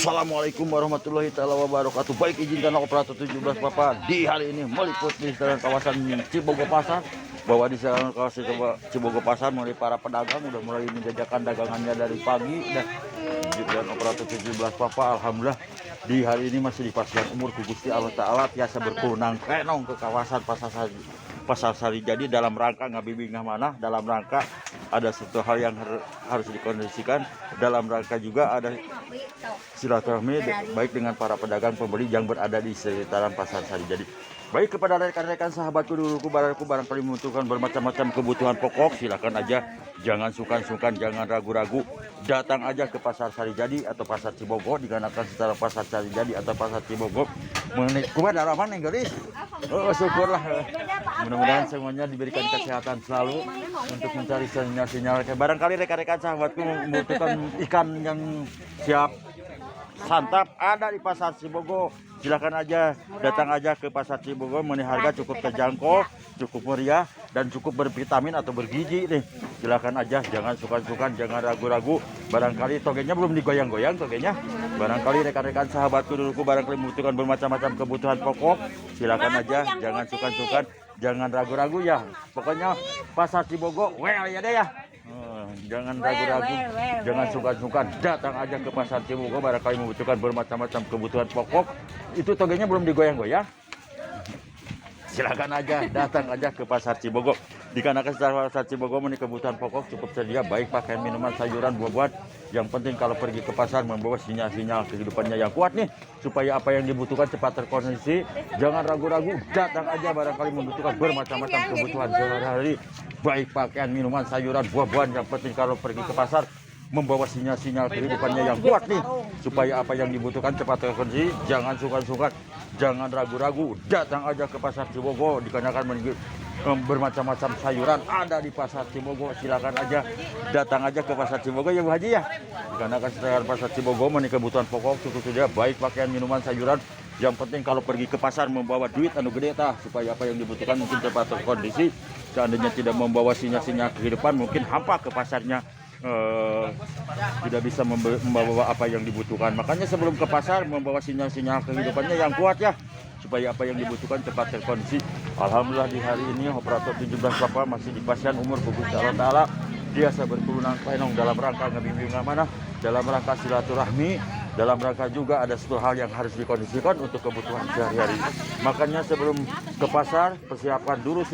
Assalamualaikum warahmatullahi taala wabarakatuh. Baik, izinkan operator 17 Papa di hari ini meliput di sekitaran kawasan Cibogo Pasar. Bahwa di sekitaran kawasan Cibogo Pasar mulai para pedagang udah mulai menjajakan dagangannya dari pagi dan operator 17 Papa alhamdulillah di hari ini masih dipastikan umur ku Gusti Allah Ta'ala biasa berkunang kenong ke kawasan Pasar Sari Jadi dalam rangka ngabimbing mana, dalam rangka ada satu hal yang harus dikondisikan, dalam rangka juga ada silaturahmi baik dengan para pedagang pembeli yang berada di sekitaran Pasar Sari Jadi. Baik, kepada rekan-rekan sahabatku duluku barangkali membutuhkan bermacam-macam kebutuhan pokok, silakan aja, jangan sungkan-sungkan, jangan ragu-ragu, datang aja ke Pasar Sari Jadi atau Pasar Cibogo, dikarenakan secara Pasar Sari Jadi atau Pasar Cibogo kumaha darah nih guys. Oh, syukurlah, mudah-mudahan semuanya diberikan kesehatan selalu untuk mencari sinyal-sinyal. Barangkali rekan-rekan sahabatku membutuhkan ikan yang siap santap, ada di Pasar Cibogo. Silakan aja, datang aja ke Pasar Cibogo. Harga cukup terjangkau, cukup meriah, dan cukup bervitamin atau bergizi nih. Silakan aja, jangan sukan-sukan, jangan ragu-ragu. Barangkali togenya belum digoyang-goyang togenya. Barangkali rekan-rekan sahabatku duluku barangkali membutuhkan bermacam-macam kebutuhan pokok. Silakan aja, jangan sukan-sukan, jangan ragu-ragu ya. Pokoknya Pasar Cibogo, well ya deh ya. Jangan ragu-ragu, jangan sungkan-sungkan, datang aja ke Pasar Cibogo barangkali membutuhkan bermacam-macam kebutuhan pokok. Itu togenya belum digoyang-goyang. Silakan aja, datang aja ke Pasar Cibogo. Dikarenakan secara Pasar Cibogo memiliki kebutuhan pokok cukup sedia, baik pakaian, minuman, sayuran, buah-buahan. Yang penting kalau pergi ke pasar membawa sinyal-sinyal kehidupannya yang kuat nih, supaya apa yang dibutuhkan cepat terkondisi. Jangan ragu-ragu, datang aja barangkali membutuhkan bermacam-macam kebutuhan sehari-hari, baik pakaian, minuman, sayuran, buah-buahan. Yang penting kalau pergi ke pasar membawa sinyal-sinyal kehidupannya yang kuat nih, supaya apa yang dibutuhkan cepat terkondisi. Jangan sungkan-sungkan, jangan ragu-ragu, datang aja ke Pasar Cibogo. Dikarenakan bermacam-macam sayuran ada di Pasar Cibogo. Silakan aja, datang aja ke Pasar Cibogo ya Bu Haji ya. Dikarenakan sekitar Pasar Cibogo memiliki kebutuhan pokok cukup sedia, baik pakaian, minuman, sayuran. Yang penting kalau pergi ke pasar membawa duit anu gede tah, supaya apa yang dibutuhkan mungkin cepat terkondisi. Seandainya tidak membawa sinyal-sinyal kehidupan, mungkin hampa ke pasarnya, tidak bisa membawa apa yang dibutuhkan. Makanya sebelum ke pasar membawa sinyal-sinyal kehidupannya yang kuat ya, supaya apa yang dibutuhkan cepat terkondisi. Alhamdulillah di hari ini operator 17 Papa masih dipastikan umur ku Gusti Allah Ta'ala biasa berkelunang penong dalam rangka ngebimbing amanah, dalam rangka silaturahmi, dalam rangka juga ada satu hal yang harus dikondisikan untuk kebutuhan sehari-hari. Makanya sebelum ke pasar persiapkan dulu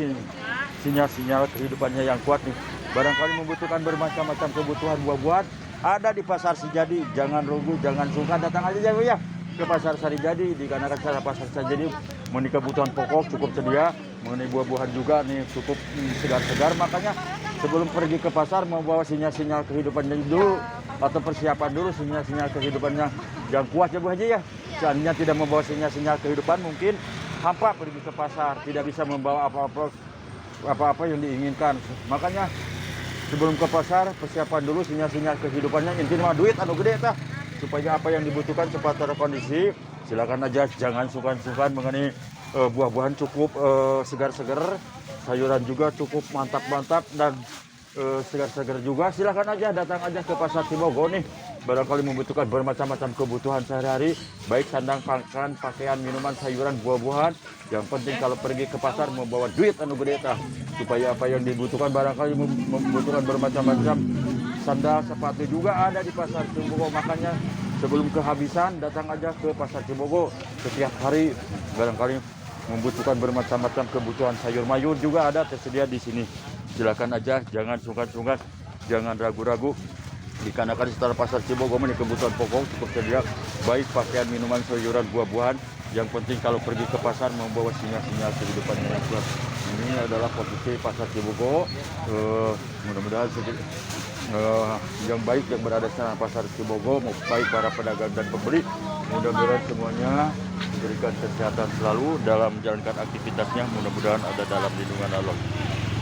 sinyal-sinyal kehidupannya yang kuat nih. Barangkali membutuhkan bermacam-macam kebutuhan buah-buahan ada di Pasar Sari. Jangan ragu, jangan sungkan, datang aja ya ke Pasar Sari Jadi. Dikarenakan cara Pasar Sari Jadi mengenai kebutuhan pokok cukup sedia, mengenai buah-buahan juga nih cukup segar-segar. Makanya sebelum pergi ke pasar membawa sinyal-sinyal kehidupannya dulu, atau persiapan dulu sinyal-sinyal kehidupannya yang kuat ya Bu Haji ya. Seandainya tidak membawa sinyal-sinyal kehidupan mungkin hampa pergi ke pasar, tidak bisa membawa apa-apa yang diinginkan. Makanya sebelum ke pasar persiapan dulu sinyal-sinyal kehidupannya, intinya duit anu gede tah, supaya apa yang dibutuhkan cepat terkondisi. Silakan aja, jangan sungkan-sungkan mengenai buah-buahan cukup segar-segar, sayuran juga cukup mantap-mantap dan segar-segar juga. Silakan aja, datang aja ke Pasar Cibogo nih. Barangkali membutuhkan bermacam-macam kebutuhan sehari-hari, baik sandang pakan, pakaian, minuman, sayuran, buah-buahan. Yang penting kalau pergi ke pasar membawa duit anu gede tah, supaya apa yang dibutuhkan barangkali membutuhkan bermacam-macam sandal, sepatu juga ada di Pasar Cibogo. Makanya sebelum kehabisan datang aja ke Pasar Cibogo setiap hari. Barangkali membutuhkan bermacam-macam kebutuhan sayur mayur juga ada tersedia di sini. Silakan aja, jangan sungkan-sungkan, jangan ragu-ragu. Dikarenakan setelah Pasar Cibogo memiliki kebutuhan pokok cukup sedia, baik pakaian, minuman, sayuran, buah-buahan. Yang penting kalau pergi ke pasar membawa sinyal-sinyal kehidupan yang kuat. Ini adalah posisi Pasar Cibogo. Mudah-mudahan yang baik yang berada di Pasar Cibogo, baik para pedagang dan pembeli, mudah-mudahan semuanya diberikan kesehatan selalu dalam menjalankan aktivitasnya. Mudah-mudahan ada dalam lindungan Allah.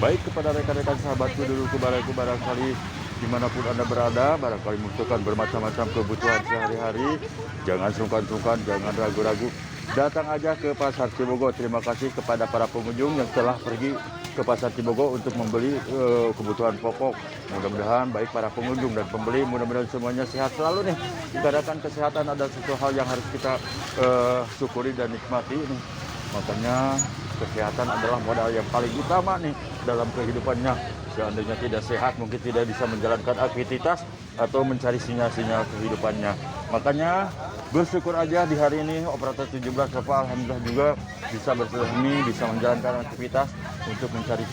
Baik, kepada rekan-rekan sahabatku dulu barangkali dimanapun Anda berada, barangkali membutuhkan bermacam-macam kebutuhan sehari-hari, jangan sungkan-sungkan, jangan ragu-ragu, datang aja ke Pasar Cibogo. Terima kasih kepada para pengunjung yang telah pergi ke pasar Cibogo untuk membeli kebutuhan pokok. Mudah-mudahan baik para pengunjung dan pembeli, mudah-mudahan semuanya sehat selalu nih. Dikarenakan kesehatan ada sesuatu hal yang harus kita syukuri dan nikmati nih. Makanya kesehatan adalah modal yang paling utama nih dalam kehidupannya. Seandainya tidak sehat mungkin tidak bisa menjalankan aktivitas atau mencari sinyal-sinyal kehidupannya. Makanya bersyukur aja di hari ini operator 17 Bapak alhamdulillah juga bisa bersilaturahmi, bisa menjalankan aktivitas untuk mencari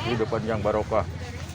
kehidupan yang barokah.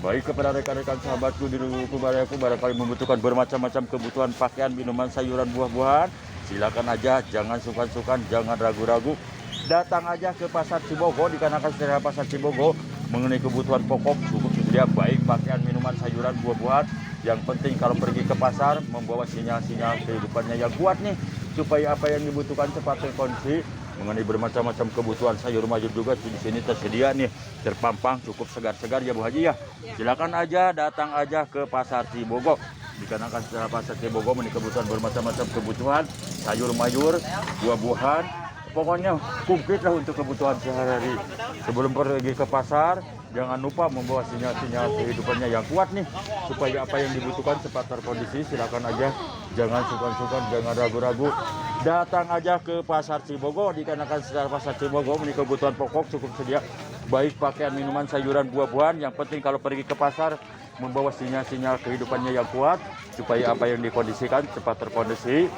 Baik kepada rekan-rekan sahabatku di Luku Barayaku barangkali membutuhkan bermacam-macam kebutuhan pakaian, minuman, sayuran, buah-buahan, silakan aja, jangan sungkan-sungkan, jangan ragu-ragu. Datang aja ke pasar Cibogo, dikarenakan secara pasar Cibogo mengenai kebutuhan pokok cukup tersedia baik pakaian, minuman, sayuran, buah-buahan. Yang penting kalau pergi ke pasar membawa sinyal-sinyal kehidupannya yang kuat nih, supaya apa yang dibutuhkan cepat terkonsumsi. Mengenai bermacam-macam kebutuhan sayur mayur juga di sini tersedia nih, terpampang cukup segar-segar ya Bu Haji ya. Silakan aja, datang aja ke pasar Cibogo. Dikarenakan secara pasar Cibogo mengenai kebutuhan bermacam-macam kebutuhan sayur mayur, buah-buahan. Pokoknya komplit lah untuk kebutuhan sehari-hari. Sebelum pergi ke pasar, jangan lupa membawa sinyal-sinyal kehidupannya yang kuat nih, supaya apa yang dibutuhkan cepat terkondisi. Silakan aja, jangan sungkan-sungkan, jangan ragu-ragu. Datang aja ke pasar Cibogo, dikarenakan secara pasar Cibogo memiliki kebutuhan pokok cukup sedia, baik pakaian, minuman, sayuran, buah-buahan. Yang penting kalau pergi ke pasar membawa sinyal-sinyal kehidupannya yang kuat, supaya apa yang dikondisikan cepat terkondisi.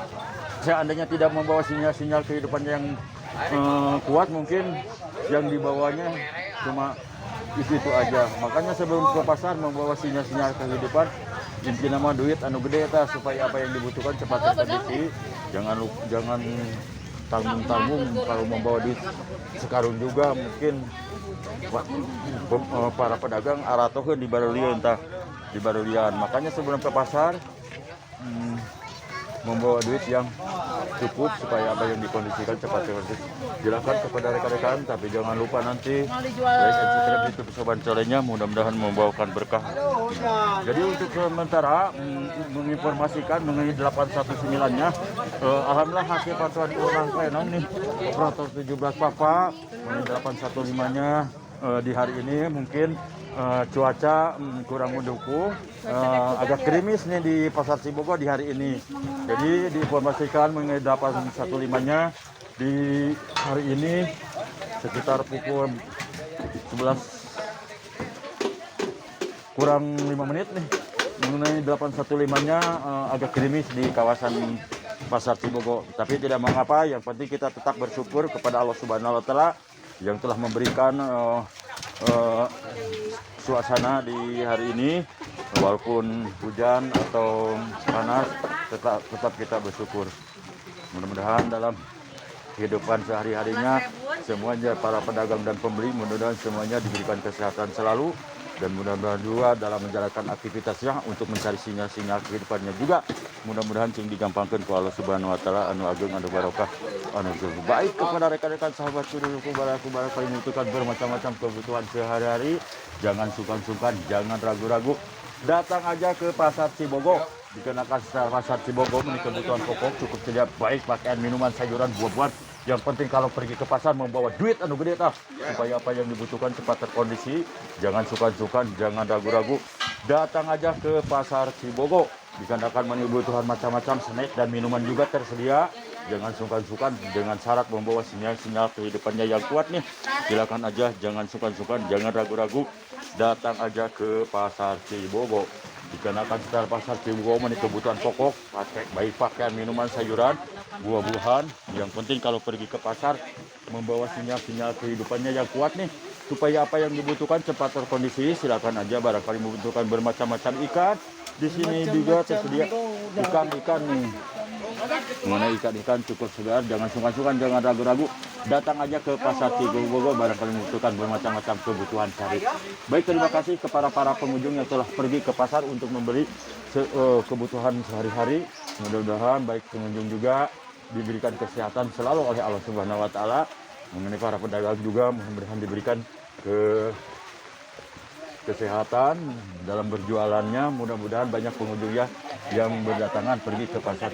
Seandainya tidak membawa sinyal-sinyal kehidupan yang kuat, mungkin yang dibawanya cuma itu aja. Makanya sebelum ke pasar membawa sinyal-sinyal kehidupan, inti nama duit anu gede ta, supaya apa yang dibutuhkan cepat terkondisi. Jangan tanggung-tanggung kalau membawa duit sekarang juga mungkin para pedagang aratoheun di barulian tah, di barulian. Makanya sebelum ke pasar membawa duit yang cukup supaya apa yang dikondisikan cepat terkondisi. Silakan kepada rekan-rekan, tapi jangan lupa nanti like and subscribe YouTube Soban Colenya, mudah-mudahan membawakan berkah. Jadi untuk sementara menginformasikan mengenai 819-nya, alhamdulillah hasil pantauan orang Klenon nih operator 17 Papa mengenai 815-nya di hari ini mungkin cuaca kurang mendukung, agak gerimis nih di pasar Cibogo di hari ini. Jadi diinformasikan mengenai 815-nya di hari ini sekitar pukul 11 kurang 5 menit nih, mengenai 815-nya agak gerimis di kawasan pasar Cibogo. Tapi tidak mengapa, yang penting kita tetap bersyukur kepada Allah Subhanahu wa Ta'ala yang telah memberikan suasana di hari ini, walaupun hujan atau panas, tetap kita bersyukur. Mudah-mudahan dalam kehidupan sehari-harinya semuanya para pedagang dan pembeli, mudah-mudahan semuanya diberikan kesehatan selalu, dan mudah-mudahan juga dalam menjalankan aktivitasnya untuk mencari sinyal-sinyal kehidupannya juga mudah-mudahan sing digampangkan ku Allah Subhanahu wa Ta'ala anu agung anu barokah anu baik kepada rekan-rekan sahabat Luku Barayaku yang membutuhkan bermacam-macam kebutuhan sehari-hari. Jangan sungkan-sungkan, jangan ragu-ragu, datang aja ke pasar Cibogo. Dikenakan secara pasar Cibogo memiliki kebutuhan pokok cukup sedia, baik pakaian, minuman, sayuran, buah-buahan. Yang penting kalau pergi ke pasar membawa duit anu gede tah, supaya apa yang dibutuhkan cepat terkondisi. Jangan sungkan-sungkan, jangan ragu-ragu, datang aja ke pasar Cibogo. Dikarenakan kebutuhan macam-macam snack dan minuman juga tersedia. Jangan sungkan-sungkan, dengan syarat membawa sinyal-sinyal kehidupannya yang kuat nih. Silakan aja, jangan sungkan-sungkan, jangan ragu-ragu, datang aja ke pasar Cibogo. Dikenakan secara pasar Cibogo memiliki kebutuhan pokok, baik pakaian, minuman, sayuran, buah-buahan. Yang penting kalau pergi ke pasar membawa sinyal-sinyal kehidupannya yang kuat nih, supaya apa yang dibutuhkan cepat terkondisi. Silakan aja, barangkali membutuhkan bermacam-macam ikan. Di sini juga tersedia ikan-ikan nih. Mengenai ikan-ikan cukup segar, jangan sungkan-sungkan, jangan ragu-ragu, datang aja ke pasar Cibogo, barangkali membutuhkan bermacam-macam kebutuhan sehari. Baik, terima kasih kepada para pengunjung yang telah pergi ke pasar untuk membeli kebutuhan sehari-hari. Mudah-mudahan baik pengunjung juga diberikan kesehatan selalu oleh Allah Subhanahu wa Ta'ala. Mengenai para pedagang juga mudah-mudahan diberikan kesehatan dalam berjualannya. Mudah-mudahan banyak pengunjung ya yang berdatangan pergi ke pasar.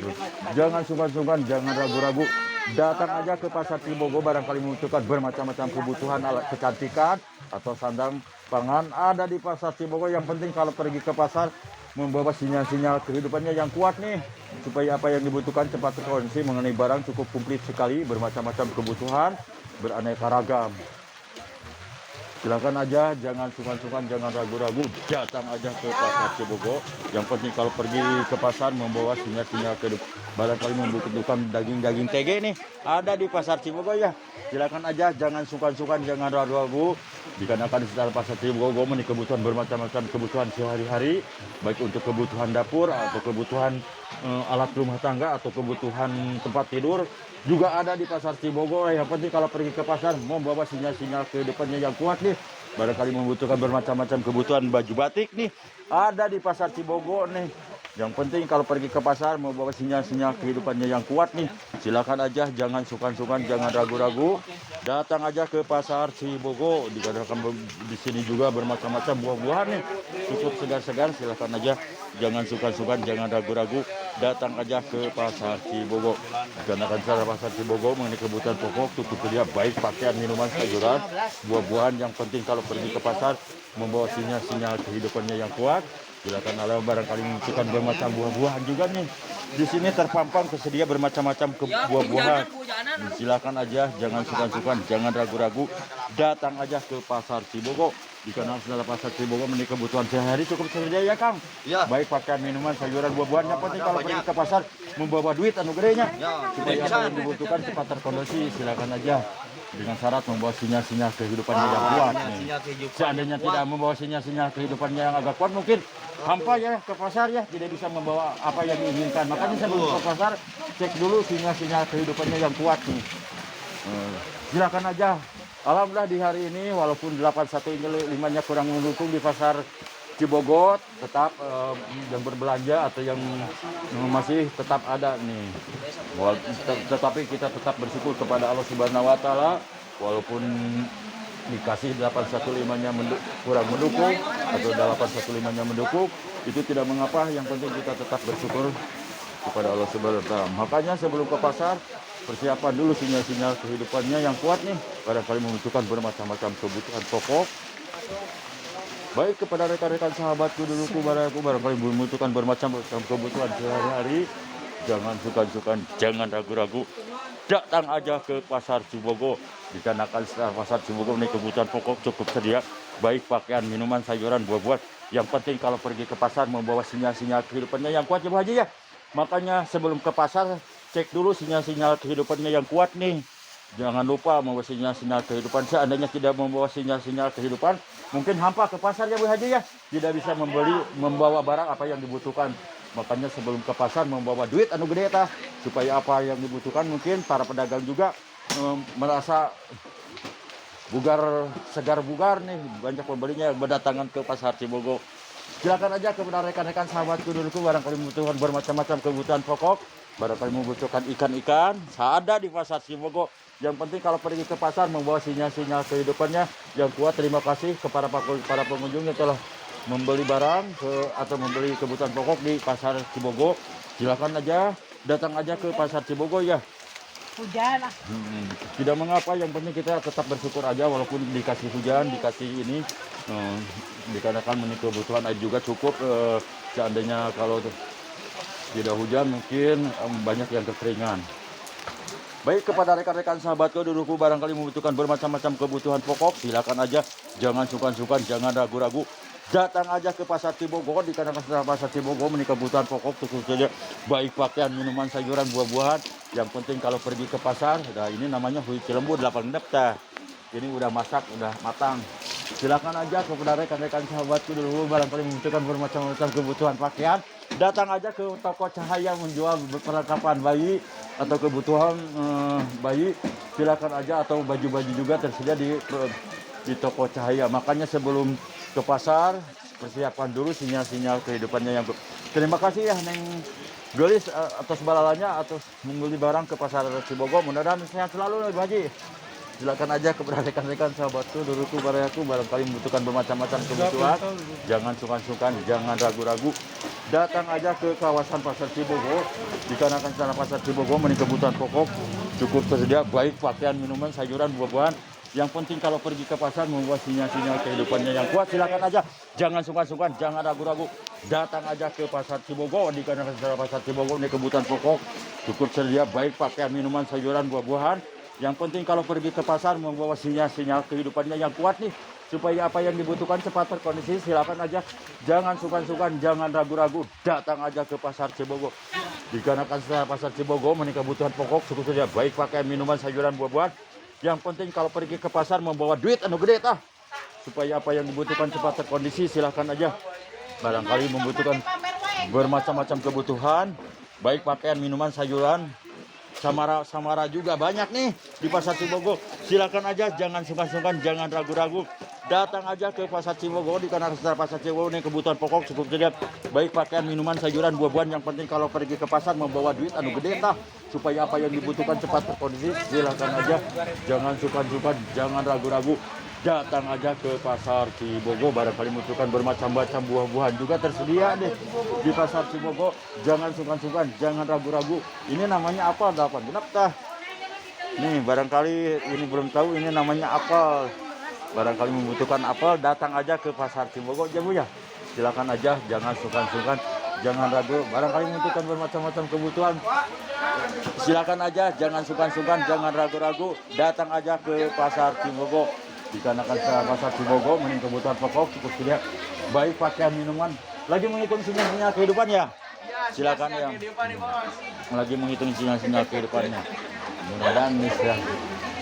Jangan sungkan-sungkan, jangan ragu-ragu, datang aja ke pasar Cibogo, barangkali membutuhkan bermacam-macam kebutuhan alat kecantikan, atau sandang pangan ada di pasar Cibogo. Yang penting kalau pergi ke pasar membawa sinyal-sinyal kehidupannya yang kuat nih, supaya apa yang dibutuhkan cepat terkonsumsi. Mengenai barang cukup komplit sekali, bermacam-macam kebutuhan, beraneka ragam. Silakan aja, jangan sungkan-sungkan, jangan ragu-ragu, datang aja ke pasar Cibogo. Yang penting kalau pergi ke pasar membawa sinyal-sinyal kehidupan. Barangkali membutuhkan daging-daging TG nih, ada di pasar Cibogo ya. Silakan aja, jangan sungkan-sungkan, jangan ragu-ragu. Dikarenakan di sekitar pasar Cibogo ini kebutuhan bermacam-macam, kebutuhan sehari-hari, baik untuk kebutuhan dapur atau kebutuhan alat rumah tangga atau kebutuhan tempat tidur juga ada di pasar Cibogo. Yang penting kalau pergi ke pasar membawa sinyal-sinyal kehidupannya yang kuat nih. Barangkali membutuhkan bermacam-macam kebutuhan baju batik nih, ada di pasar Cibogo nih. Yang penting kalau pergi ke pasar membawa sinyal-sinyal kehidupannya yang kuat nih. Silakan aja, jangan sungkan-sungkan, jangan ragu-ragu. Datang aja ke pasar Cibogo. Dikarenakan di sini juga bermacam-macam buah-buahan nih, cukup segar-segar. Silakan aja, jangan sungkan-sungkan, jangan ragu-ragu. Datang aja ke pasar Cibogo. Dikarenakan pasar Cibogo mengenai kebutuhan pokok cukup sedia, baik pakaian, minuman, sayuran, buah-buahan. Yang penting kalau pergi ke pasar membawa sinyal-sinyal kehidupannya yang kuat. Silakan alam, barangkali membutuhkan bermacam buah-buahan juga nih. Di sini terpampang tersedia bermacam-macam buah-buahan. Silakan aja, jangan sungkan-sungkan, jangan ragu-ragu. Datang aja ke pasar Cibogo. Dikarenakan setelah pasar Cibogo menjadi kebutuhan sehari cukup tersedia ya Kang. Ya. Baik pakaian, minuman, sayuran, buah-buahan. Yang penting kalau pergi ke pasar membawa duit anu gedenya. Supaya apa yang dibutuhkan cepat terkondisi. Silakan aja. Dengan syarat membawa sinyal-sinyal kehidupannya yang kuat. Seandainya tidak membawa sinyal-sinyal kehidupannya yang agak kuat, mungkin hampa ya ke pasar ya, tidak bisa membawa apa yang diinginkan. Makanya sebelum ke pasar cek dulu sinyal-sinyal kehidupannya yang kuat nih. Silakan aja. Alhamdulillah di hari ini walaupun 81 ini 5-nya kurang mendukung di pasar Cibogo, tetap yang berbelanja atau yang masih tetap ada nih. Tetapi kita tetap bersyukur kepada Allah Subhanahu wa taala, walaupun dikasih 815-nya kurang mendukung atau 815-nya mendukung, itu tidak mengapa, yang penting kita tetap bersyukur kepada Allah Subhanahu wa taala. Makanya sebelum ke pasar persiapan dulu sinyal-sinyal kehidupannya yang kuat nih, barangkali membutuhkan bermacam-macam kebutuhan pokok. Baik kepada rekan-rekan sahabatku, duluku, barangkali membutuhkan bermacam-macam kebutuhan sehari-hari. Jangan sungkan-sungkan, jangan ragu-ragu. Datang aja ke pasar Cibogo. Dikarenakan setelah pasar Cibogo ini kebutuhan pokok cukup sedia. Baik pakaian, minuman, sayuran, buah-buahan. Yang penting kalau pergi ke pasar membawa sinyal-sinyal kehidupannya yang kuat ya Bu Haji ya. Makanya sebelum ke pasar cek dulu sinyal-sinyal kehidupannya yang kuat nih. Jangan lupa membawa sinyal-sinyal kehidupan. Seandainya tidak membawa sinyal-sinyal kehidupan, mungkin hampa ke pasar ya Bu Haji ya. Tidak bisa membawa barang apa yang dibutuhkan. Makanya sebelum ke pasar membawa duit anu gede tah, supaya apa yang dibutuhkan. Mungkin para pedagang juga merasa segar bugar nih, banyak pembelinya yang berdatangan ke pasar Cibogo. Silakan aja kepada rekan-rekan sahabatku duluku, barangkali membutuhkan bermacam-macam kebutuhan pokok, barangkali membutuhkan ikan-ikan, ada di pasar Cibogo. Yang penting kalau pergi ke pasar membawa sinyal-sinyal kehidupannya yang kuat. Terima kasih kepada para pengunjung yang telah membeli barang atau membeli kebutuhan pokok di pasar Cibogo. Silakan aja, datang aja ke pasar Cibogo ya. Hujan lah. Tidak mengapa, yang penting kita tetap bersyukur aja walaupun dikasih hujan, dikasih ini. Dikarenakan menurut kebutuhan air juga cukup. Seandainya kalau tidak hujan mungkin banyak yang kekeringan. Baik kepada rekan-rekan sahabatku duluku, barangkali membutuhkan bermacam-macam kebutuhan pokok, silakan aja, jangan sungkan-sungkan, jangan ragu-ragu. Datang aja ke pasar Cibogo. Dikarenakan setelah pasar Cibogo ini kebutuhan pokok cukup saja, baik pakaian, minuman, sayuran, buah-buahan. Yang penting kalau pergi ke pasar, nah ini namanya hui cilembu 8 gendep tah. Ini udah masak, udah matang. Silakan aja kepada rekan-rekan sahabatku dulu, barangkali membutuhkan bermacam-macam kebutuhan pakaian. Datang aja ke toko Cahaya menjual perlengkapan bayi atau kebutuhan bayi. Silakan aja, atau baju-baju juga tersedia di toko Cahaya. Makanya sebelum ke pasar persiapan dulu sinyal-sinyal kehidupannya yang. Terima kasih ya Neng Gelis atas balalanya, atas membeli barang ke pasar Cibogo. Mudah-mudahan sehat selalu Bu Haji. Silakan aja kepada rekan-rekan sahabatku duluku, barangkali membutuhkan bermacam-macam kebutuhan. Jangan sungkan-sungkan, jangan ragu-ragu. Datang aja ke kawasan pasar Cibogo. Dikarenakan secara pasar Cibogo menjadi kebutuhan pokok cukup tersedia, baik pakaian, minuman, sayuran, buah-buahan. Yang penting kalau pergi ke pasar membawa sinyal-sinyal kehidupannya yang kuat, silakan aja. Jangan sungkan-sungkan, jangan ragu-ragu. Datang aja ke pasar Cibogo. Dikarenakan pasar Cibogo ini kebutuhan pokok cukup sedia, baik pakaian, minuman, sayuran, buah-buahan. Yang penting kalau pergi ke pasar membawa sinyal-sinyal kehidupannya yang kuat nih, supaya apa yang dibutuhkan cepat terkondisi. Silakan aja, jangan sungkan-sungkan, jangan ragu-ragu. Datang aja ke pasar Cibogo. Dikarenakan pasar Cibogo ini kebutuhan pokok cukup sedia, baik pakaian, minuman, sayuran, buah-buahan. Yang penting kalau pergi ke pasar membawa duit anu gede tah, supaya apa yang dibutuhkan cepat terkondisi. Silahkan aja, barangkali membutuhkan bermacam-macam kebutuhan, baik pakaian, minuman, sayuran, samara juga banyak nih di pasar Cibogo. Silakan aja, jangan sungkan-sungkan, jangan ragu-ragu. Datang aja ke pasar Cibogo. Dikarenakan pasar Cibogo ini kebutuhan pokok cukup sedia, baik pakaian, minuman, sayuran, buah-buahan. Yang penting kalau pergi ke pasar membawa duit anu gede tah, supaya apa yang dibutuhkan cepat terkondisi. Silakan aja, jangan sungkan-sungkan, jangan ragu-ragu. Datang aja ke pasar Cibogo, barangkali membutuhkan bermacam-macam buah-buahan juga tersedia deh di pasar Cibogo. Jangan sungkan-sungkan, jangan ragu-ragu. Ini namanya apel 8 genap tah. Nih barangkali ini belum tahu ini namanya apel. Barangkali membutuhkan apel, datang aja ke pasar Cibogo ya Bu ya. Silakan aja, jangan sungkan-sungkan, jangan ragu. Barangkali membutuhkan bermacam-macam kebutuhan. Silakan aja, jangan sungkan-sungkan, jangan ragu-ragu. Datang aja ke pasar Cibogo. Dikarenakan pasar Cibogo mening kebutuhan pokok cukup sedia, baik pakaian, minuman. Lagi menghitung sinyal-sinyal kehidupan ya. Silakan yang lagi menghitung sinyal-sinyal kehidupannya. Mudah-mudahan bisa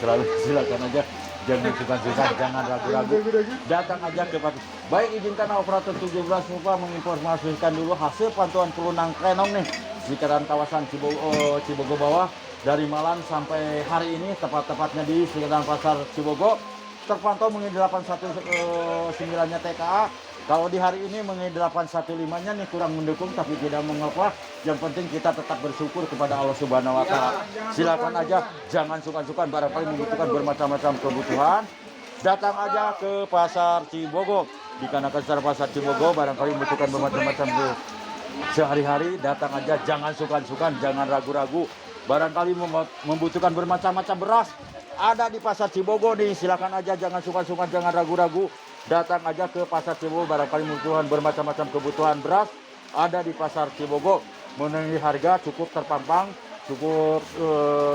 selalu, silakan aja. Jangan sungkan-sungkan, jangan ragu-ragu. Datang aja ke pasar. Baik, izinkan operator 17 lupa menginformasikan dulu hasil pantauan pelunang krenong nih di sekitaran kawasan Cibogo bawah dari malam sampai hari ini, tepat-tepatnya di sekitaran pasar Cibogo. Terpantau mengenai 819-nya TKA. Kalau di hari ini mengenai 815-nya nih kurang mendukung tapi tidak mengapa. Yang penting kita tetap bersyukur kepada Allah Subhanahu wa taala. Silakan aja, jangan sungkan-sungkan, barangkali membutuhkan bermacam-macam kebutuhan. Datang aja ke pasar Cibogo. Dikarenakan secara pasar Cibogo barangkali membutuhkan bermacam-macam sehari-hari. Datang aja, jangan sungkan-sungkan, jangan ragu-ragu. Barangkali membutuhkan bermacam-macam beras, ada di pasar Cibogo nih. Silakan aja, jangan sungkan-sungkan, jangan ragu-ragu. Datang aja ke pasar Cibogo, barangkali membutuhkan bermacam-macam kebutuhan beras, ada di pasar Cibogo. Mengenai harga cukup terpampang, cukup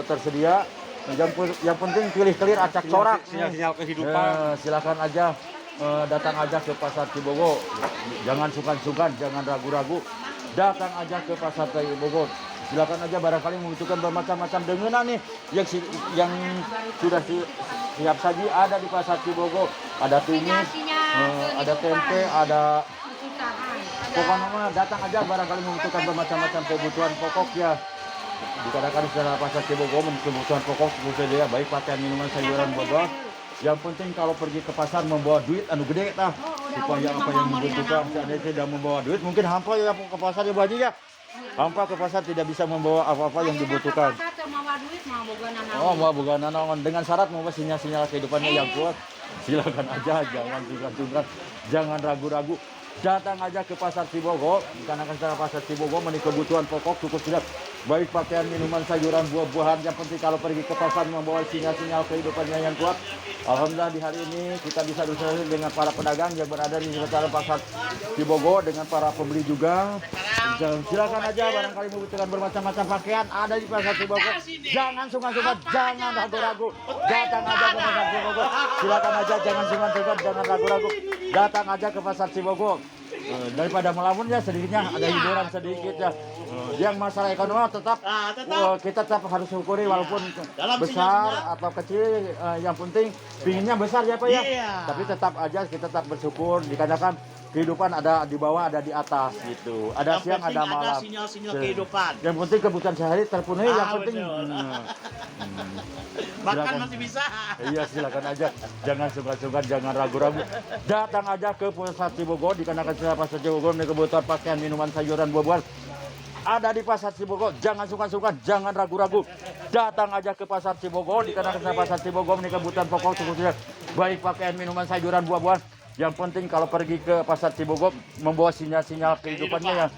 tersedia. Yang penting pilih clear, acak corak, sinyal kehidupan. silakan aja, datang aja ke pasar Cibogo. Jangan sungkan-sungkan, jangan ragu-ragu. Datang aja ke pasar Cibogo. Silakan aja, barangkali membutuhkan bermacam-macam dengenan nih yang sudah siap saji ada di pasar Cibogo. Ada tumis, ada tempe, ada pokoknya datang aja, barangkali membutuhkan bermacam-macam kebutuhan pokok ya. Dikatakan secara pasar Cibogo kebutuhan pokok sedia, baik pakaian, minuman, sayuran, buah-buahan. Yang penting kalau pergi ke pasar membawa duit anu gede tah, supaya apa yang dibutuhkan. Seandainya tidak membawa duit, mungkin hampa ya ke pasar ya Bu Haji ya. Hampa ke pasar tidak bisa membawa apa-apa yang dibutuhkan. Oh, mau bukan naon dengan syarat membawa sinyal-sinyal kehidupannya yang kuat. Silakan aja, jangan sungkan-sungkan, jangan ragu-ragu. Datang aja ke pasar Cibogo. Karena secara pasar Cibogo memenuhi kebutuhan pokok cukup siap, baik pakaian, minuman, sayuran, buah-buahan. Yang penting kalau pergi ke pasar membawa sinyal-sinyal kehidupannya yang kuat. Alhamdulillah di hari ini kita bisa bersama dengan para pedagang yang berada di sekitar pasar Cibogo, dengan para pembeli juga. Silakan aja, barangkali membutuhkan bermacam-macam pakaian ada di pasar Cibogo. Jangan sungkan-sungkan, jangan ragu-ragu. Datang aja ke pasar Cibogo. Silakan aja, jangan sungkan-sungkan, jangan ragu-ragu. Datang aja ke pasar Cibogo. Daripada melamun ya, sedikitnya ada hiburan sedikit ya. Yang masalah ekonomi tetap kita tetap harus syukuri walaupun besar atau kecil, yang penting pinginnya besar ya Pak ya. Tapi tetap aja kita tetap bersyukur, dikarenakan kehidupan ada di bawah, ada di atas gitu. Ada yang siang, ada malam. Ada sinyal-sinyal kehidupan. Yang penting kebutuhan sehari terpenuhi, yang penting makan masih bisa. Iya, silakan aja. Jangan sungkan-sungkan, jangan ragu-ragu. Datang aja ke pasar Cibogo, dikarenakan pasar Cibogo ini kebutuhan pakaian, minuman, sayuran, buah-buahan ada di pasar Cibogo. Jangan sungkan-sungkan, jangan ragu-ragu. Datang aja ke pasar Cibogo, dikarenakan pasar Cibogo ini kebutuhan pokok cukup sedia, baik pakaian, minuman, sayuran, buah-buahan. Yang penting kalau pergi ke pasar Cibogo membawa sinyal-sinyal kehidupannya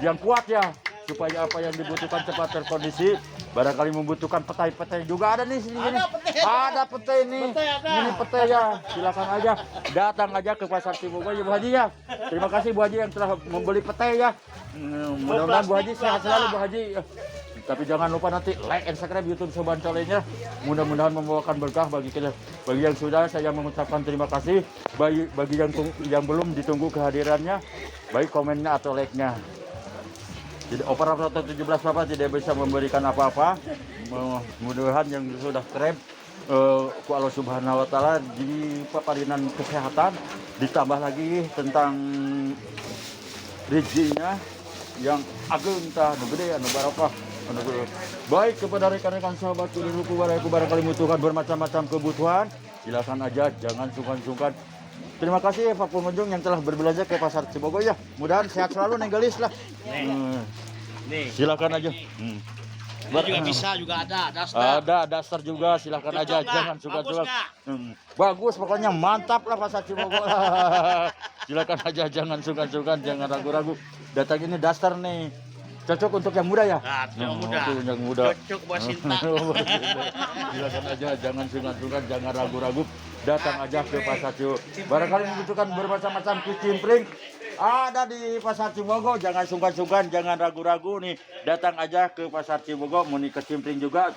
yang kuat ya, supaya apa yang dibutuhkan cepat terkondisi. Barangkali membutuhkan petai-petai juga ada nih sini. Ada pete ini. Pete ada. Ini pete ya. Silakan aja. Datang aja ke Pasar Cibogor ya Bu Haji ya. Terima kasih Bu Haji yang telah membeli pete ya. Mudah-mudahan Bu Haji sehat selalu Bu Haji. Tapi jangan lupa nanti like and subscribe YouTube Soban Colenya. Mudah-mudahan membawakan berkah bagi kita. Bagi yang sudah, saya mengucapkan terima kasih. Bagi yang belum, ditunggu kehadirannya, baik komennya atau like-nya. Jadi operator 17 Bapak tidak bisa memberikan apa-apa. Mudah-mudahan yang sudah krep ku Allah Subhanahu wa taala di paparinan kesehatan, ditambah lagi tentang rezekinya yang agung tah nu gede anu barokah. Baik kepada rekan-rekan sahabat kuliruku barangkali membutuhkan bermacam-macam kebutuhan, silakan aja, jangan sungkan-sungkan. Terima kasih Pak pengunjung yang telah berbelanja ke Pasar Cibogor ya. Mudahan sehat selalu Neng Gelis lah. Nih. Silakan aja. Ini juga bisa juga ada daster. Ada daster juga, silakan aja, Cocok jangan nggak? sungkan-sungkan. Bagus nggak? Bagus, pokoknya mantap lah Pasar Cibogor. Silakan aja, jangan sungkan-sungkan, jangan ragu-ragu. Datang ini daster nih. Cocok untuk yang muda ya? Nah, yang muda. Untuk yang muda. Cocok buat Sinta. Silakan aja, jangan sungkan-sungkan, jangan ragu-ragu. Datang aja ke Pasar Cibogor. Barangkali membutuhkan bermacam-macam kicimpring. Ada di Pasar Cibogor, jangan sungkan-sungkan, jangan ragu-ragu nih. Datang aja ke Pasar Cibogor, mau nih kecimpring juga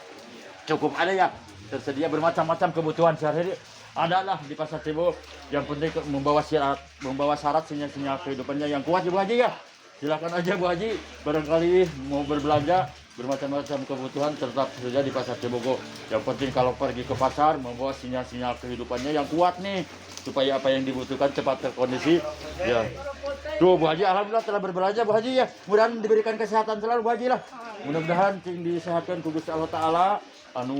cukup ada ya. Tersedia bermacam-macam kebutuhan sehari-hari. Adalah di Pasar Cibogor. Yang penting membawa syarat sinyal-sinyal kehidupannya yang kuat ya Bu Haji ya. Silakan aja Bu Haji, barangkali mau berbelanja bermacam-macam kebutuhan tetap saja di Pasar Cibogor. Yang penting kalau pergi ke pasar membawa sinyal-sinyal kehidupannya yang kuat nih, supaya apa yang dibutuhkan cepat terkondisi. Ya. Tuh Bu Haji, alhamdulillah telah berbelanja Bu Haji ya. Mudah-mudahan diberikan kesehatan selalu Bu Haji lah. Mudah-mudahan cing disehatkan ku Gusti Allah Taala anu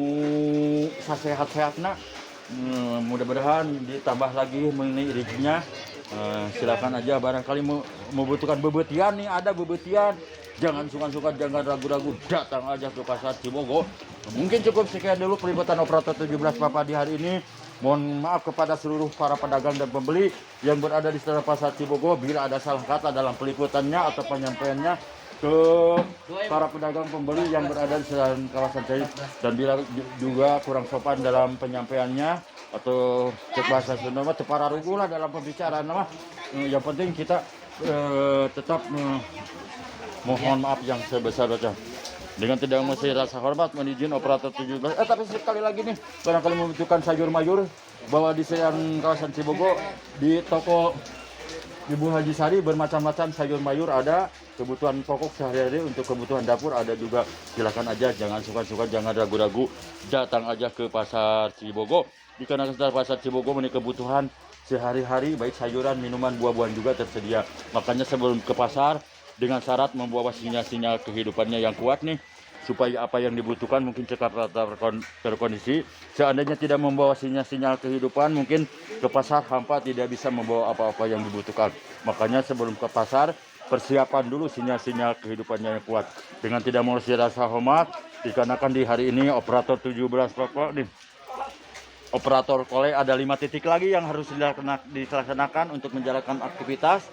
sasehat-sehatna. Mudah-mudahan ditambah lagi mengenai rezekinya. Silakan aja barangkali membutuhkan bebetian nih, ada bebetian. Jangan sungkan-sungkan, jangan ragu-ragu, datang aja ke Pasar Cibogor. Mungkin cukup sekian dulu peliputan operator 17 Bapak di hari ini. Mohon maaf kepada seluruh para pedagang dan pembeli yang berada di sekitar Pasar Cibogor bila ada salah kata dalam peliputannya atau penyampaiannya ke para pedagang pembeli yang berada di sekitar kawasan saya, dan bila juga kurang sopan dalam penyampaiannya atau cek bahasa Sunda mah tepararugu lah dalam pembicaraan mah. Yang penting kita tetap mohon maaf yang sebesar-besarnya. Dengan tidak mesti rasa hormat mohon izin operator 17. Tapi sekali lagi nih, barangkali membutuhkan sayur mayur bahwa di kawasan Cibogor di toko Ibu Haji Sari bermacam-macam sayur mayur ada, kebutuhan pokok sehari-hari untuk kebutuhan dapur ada juga. Silakan aja, jangan suka-suka, jangan ragu-ragu, datang aja ke Pasar Cibogor. Dikarenakan Pasar Cibogor memiliki kebutuhan sehari-hari baik sayuran, minuman, buah-buahan juga tersedia. Makanya sebelum ke pasar dengan syarat membawa sinyal-sinyal kehidupannya yang kuat nih, supaya apa yang dibutuhkan mungkin cepat terkondisi. Seandainya tidak membawa sinyal-sinyal kehidupan, mungkin ke pasar hampa tidak bisa membawa apa-apa yang dibutuhkan. Makanya sebelum ke pasar, persiapan dulu sinyal-sinyal kehidupannya yang kuat. Dengan tidak mengurus rasa hormat, dikarenakan di hari ini operator 17 Bapak nih, operator kole ada 5 titik lagi yang harus dilaksanakan untuk menjalankan aktivitas.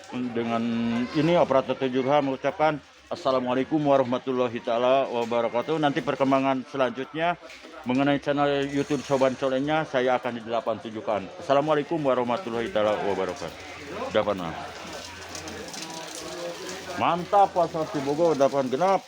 Dengan ini operator 17 mengucapkan Assalamualaikum warahmatullahi taala wabarakatuh. Nanti perkembangan selanjutnya mengenai channel YouTube Soban Colenya saya akan tunjukkan. Assalamualaikum warahmatullahi taala wabarakatuh. Dapat mantap Pasar Cibogor dapat genap.